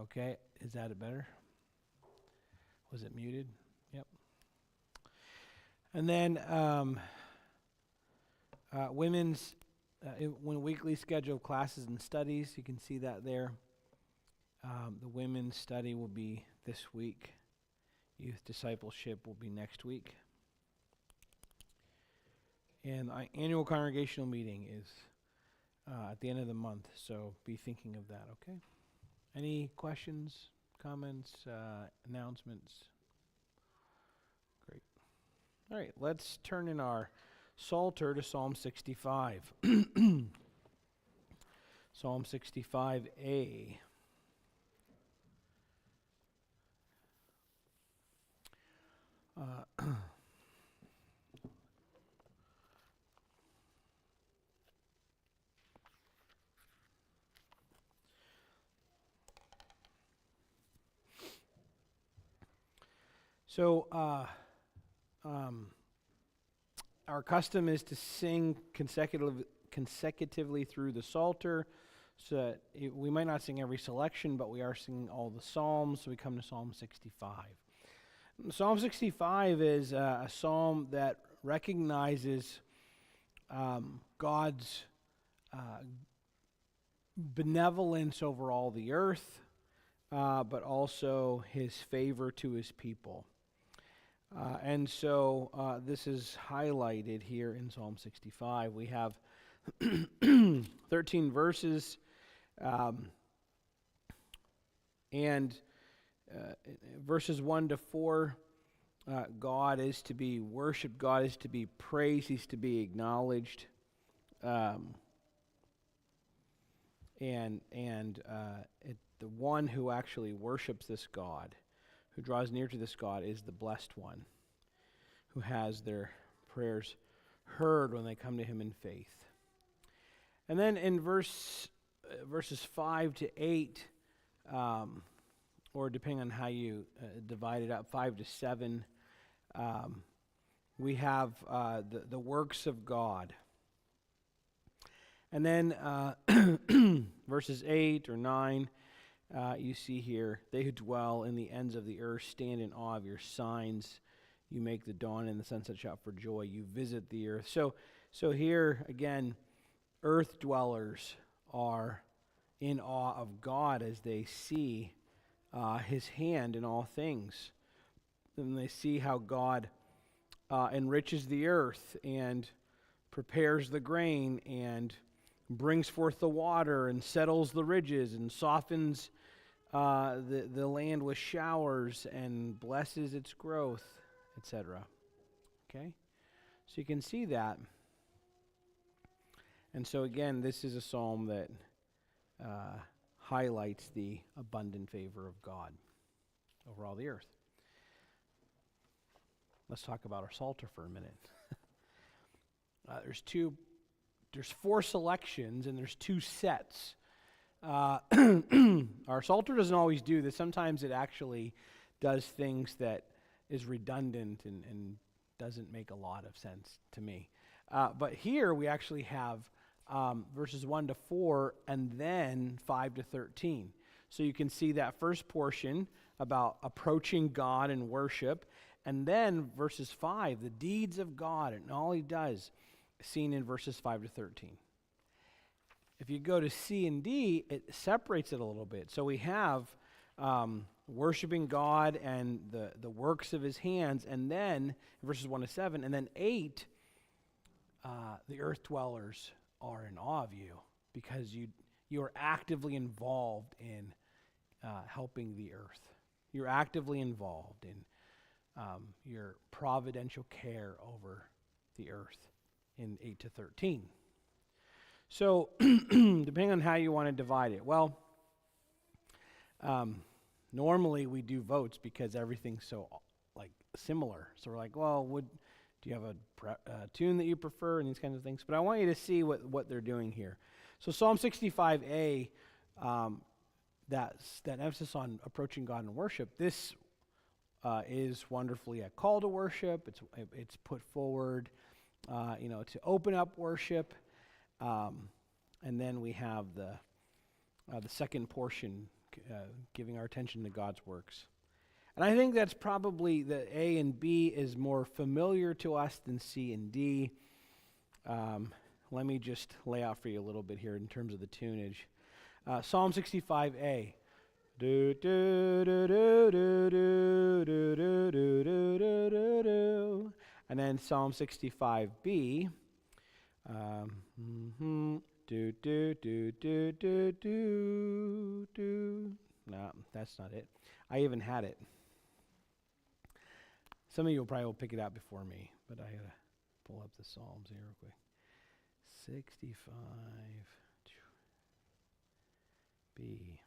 Okay, is that better? Was it muted? Yep. And then women's when weekly scheduled classes and studies, you can see that there. The women's study will be this week. Youth discipleship will be next week. And our annual congregational meeting is at the end of the month, so be thinking of that, okay? Any questions, comments, announcements? Great. All right, let's turn in our Psalter to Psalm 65. Psalm 65a. So, our custom is to sing consecutively through the Psalter, so that we might not sing every selection, but we are singing all the Psalms, so we come to Psalm 65. Psalm 65 is a psalm that recognizes God's benevolence over all the earth, but also his favor to his people. And so this is highlighted here in Psalm 65. We have 13 verses, and verses 1 to 4, God is to be worshiped, God is to be praised, he's to be acknowledged. The one who actually worships this God, who draws near to this God, is the blessed one, who has their prayers heard when they come to him in faith. And then in verses 5 to 8, or depending on how you divide it up, 5 to 7, we have the works of God. And then verses 8 or 9, you see here, they who dwell in the ends of the earth stand in awe of your signs. You make the dawn and the sunset shout for joy. You visit the earth. So here, again, earth dwellers are in awe of God as they see his hand in all things. And they see how God enriches the earth and prepares the grain and brings forth the water and settles the ridges and softens the land with showers and blesses its growth, etc. Okay? So you can see that. And so again, this is a psalm that highlights the abundant favor of God over all the earth. Let's talk about our Psalter for a minute. There's 4 selections and there's 2 sets. Our Psalter doesn't always do this. Sometimes it actually does things that is redundant and doesn't make a lot of sense to me. But here we actually have verses 1 to 4 and then 5 to 13. So you can see that first portion about approaching God in worship, and then verses 5, the deeds of God and all he does, seen in verses 5 to 13. If you go to C and D, it separates it a little bit. So we have worshiping God and the works of his hands, and then verses 1 to 7, and then 8, the earth dwellers are in awe of you because you are actively involved in helping the earth. You're actively involved in your providential care over the earth in 8 to 13. So, depending on how you want to divide it, well, normally we do votes because everything's so similar. So we're like, well, do you have a tune that you prefer and these kinds of things? But I want you to see what they're doing here. So Psalm 65a, that emphasis on approaching God in worship, this is wonderfully a call to worship. It's put forward, to open up worship. And then we have the second portion giving our attention to God's works. And I think that's probably the A and B is more familiar to us than C and D. Let me just lay out for you a little bit here in terms of the tunage. Psalm 65A. Do do do do do do do do do do do do do. And then Psalm 65B. Do do do do do do do. No, that's not it. I even had it. Some of you will pick it out before me, but I gotta pull up the Psalms here real quick. 65 B.